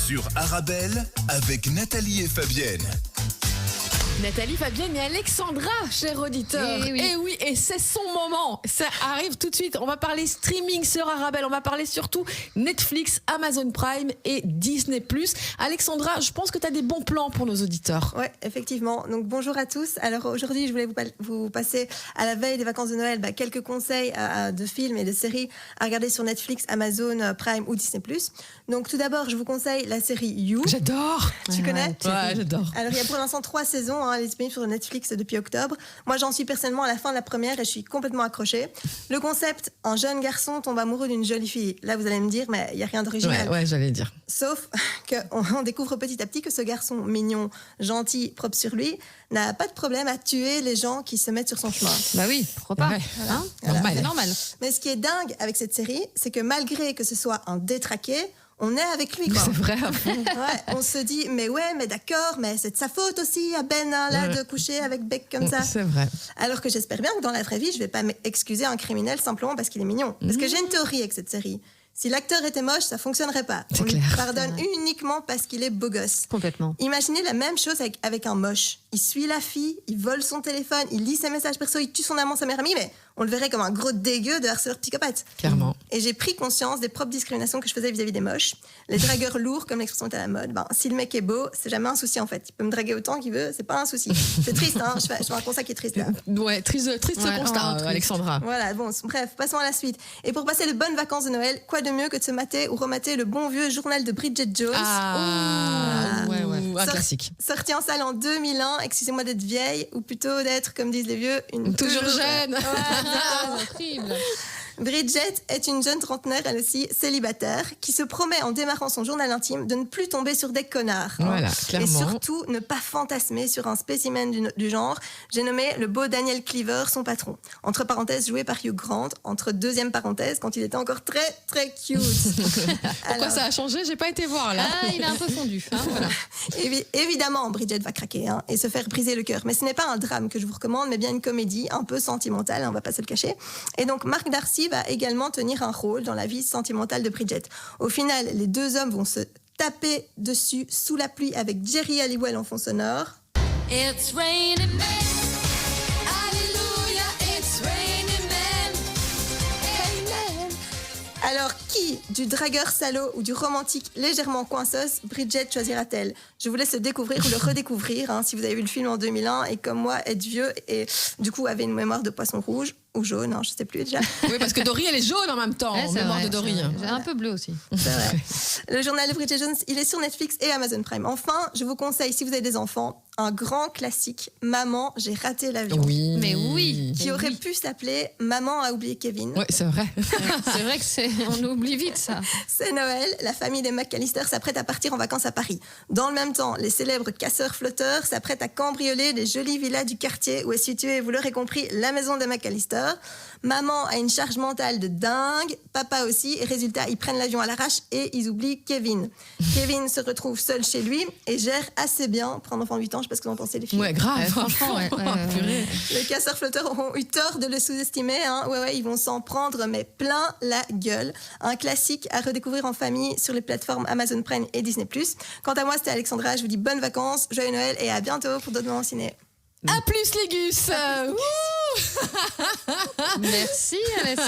sur Arabelle avec Nathalie et Fabienne. Nathalie, Fabienne et Alexandra, chers auditeurs. Eh oui. Et c'est son moment. Ça arrive tout de suite. On va parler streaming sur Arabelle. On va parler surtout Netflix, Amazon Prime et Disney+. Alexandra, je pense que tu as des bons plans pour nos auditeurs. Oui, effectivement. Donc bonjour à tous. Alors aujourd'hui, je voulais vous passer à la veille des vacances de Noël quelques conseils de films et de séries à regarder sur Netflix, Amazon Prime ou Disney+. Donc tout d'abord, je vous conseille la série You. J'adore. Tu connais ? Ouais, j'adore. Alors il y a pour l'instant 3 saisons. Elle est disponible sur Netflix depuis octobre. Moi, j'en suis personnellement à la fin de la première et je suis complètement accrochée. Le concept, un jeune garçon tombe amoureux d'une jolie fille. Là, vous allez me dire, mais il n'y a rien d'original. Ouais, j'allais dire. Sauf qu'on découvre petit à petit que ce garçon mignon, gentil, propre sur lui, n'a pas de problème à tuer les gens qui se mettent sur son chemin. Bah oui, pourquoi pas. Ouais. Hein Normal. C'est normal. Mais ce qui est dingue avec cette série, c'est que malgré que ce soit un détraqué, on est avec lui, quoi. C'est vrai à fond. Ouais, on se dit, mais d'accord, mais c'est de sa faute aussi à Ben, de coucher avec Beck comme ça. C'est vrai. Alors que j'espère bien que dans la vraie vie, je vais pas excuser un criminel simplement parce qu'il est mignon. Parce que j'ai une théorie avec cette série. Si l'acteur était moche, ça fonctionnerait pas. C'est On lui clair. pardonne uniquement parce qu'il est beau gosse. Complètement. Imaginez la même chose avec un moche. Il suit la fille, il vole son téléphone, il lit ses messages perso, il tue son amant, sa meilleure amie, mais on le verrait comme un gros dégueu de harceleur psychopathe. Clairement. Et j'ai pris conscience des propres discriminations que je faisais vis-à-vis des moches. Les dragueurs lourds, comme l'expression est à la mode, si le mec est beau, c'est jamais un souci en fait. Il peut me draguer autant qu'il veut, c'est pas un souci. C'est triste, hein, je fais un constat qui est triste là. Ouais, triste ce Ouais, constat, triste. Alexandra. Voilà, bon, bref, passons à la suite. Et pour passer de bonnes vacances de Noël, quoi de mieux que de se mater ou remater le bon vieux journal de Bridget Jones. Ah, ouais. Un classique. Sorti en salle en 2001, excusez-moi d'être vieille, ou plutôt d'être, comme disent les vieux, une Toujours jeune. Horrible. Bridget est une jeune trentenaire, elle aussi, célibataire, qui se promet en démarrant son journal intime de ne plus tomber sur des connards. Voilà, Et clairement. surtout, ne pas fantasmer sur un spécimen du genre. J'ai nommé le beau Daniel Cleaver, son patron. Entre parenthèses, joué par Hugh Grant, entre deuxième parenthèse, quand il était encore très, très cute. Pourquoi ça a changé? J'ai pas été voir là. Ah, il a un peu fondu. Hein, voilà. Évidemment, Bridget va craquer et se faire briser le cœur. Mais ce n'est pas un drame que je vous recommande, mais bien une comédie un peu sentimentale, on va pas se le cacher. Et donc, Mark Darcy va également tenir un rôle dans la vie sentimentale de Bridget. Au final, les deux hommes vont se taper dessus sous la pluie avec Jerry Halliwell en fond sonore. It's raining men. Hallelujah, it's raining men. Alors, qui, du dragueur salaud ou du romantique légèrement coinceuse, Bridget choisira-t-elle? Je vous laisse le découvrir ou le redécouvrir, si vous avez vu le film en 2001 et comme moi, êtes vieux et du coup avez une mémoire de poisson rouge ou jaune, je sais plus déjà. Oui, parce que Dory, elle est jaune en même temps. Ouais, c'est mémoire vrai, de Dory. c'est vrai. J'ai un peu bleu aussi. C'est vrai. Le journal de Bridget Jones, il est sur Netflix et Amazon Prime. Enfin, je vous conseille, si vous avez des enfants, un grand classique, Maman, j'ai raté l'avion. Oui. Mais oui. Qui aurait pu s'appeler Maman a oublié Kevin. Oui, c'est vrai. C'est vrai que on oublie vite ça. C'est Noël, la famille des McAllister s'apprête à partir en vacances à Paris. Dans le même temps, les célèbres casseurs-flotteurs s'apprêtent à cambrioler les jolies villas du quartier où est située, vous l'aurez compris, la maison des McAllister. Maman a une charge mentale de dingue, papa aussi, et résultat, ils prennent l'avion à l'arrache et ils oublient Kevin. Kevin se retrouve seul chez lui et gère assez bien, pour un enfant de 8 ans, je sais pas ce que vous en pensez les filles. Ouais, grave. Franchement, ouais. Purée. Les casseurs-flotteurs auront eu tort de le sous-estimer. Ouais, ils vont s'en prendre, mais plein la gueule. Un classique à redécouvrir en famille sur les plateformes Amazon Prime et Disney+. Quant à moi, c'était Alexandra. Je vous dis bonnes vacances, joyeux Noël et à bientôt pour d'autres moments ciné. À plus les gus. Merci Alessandra.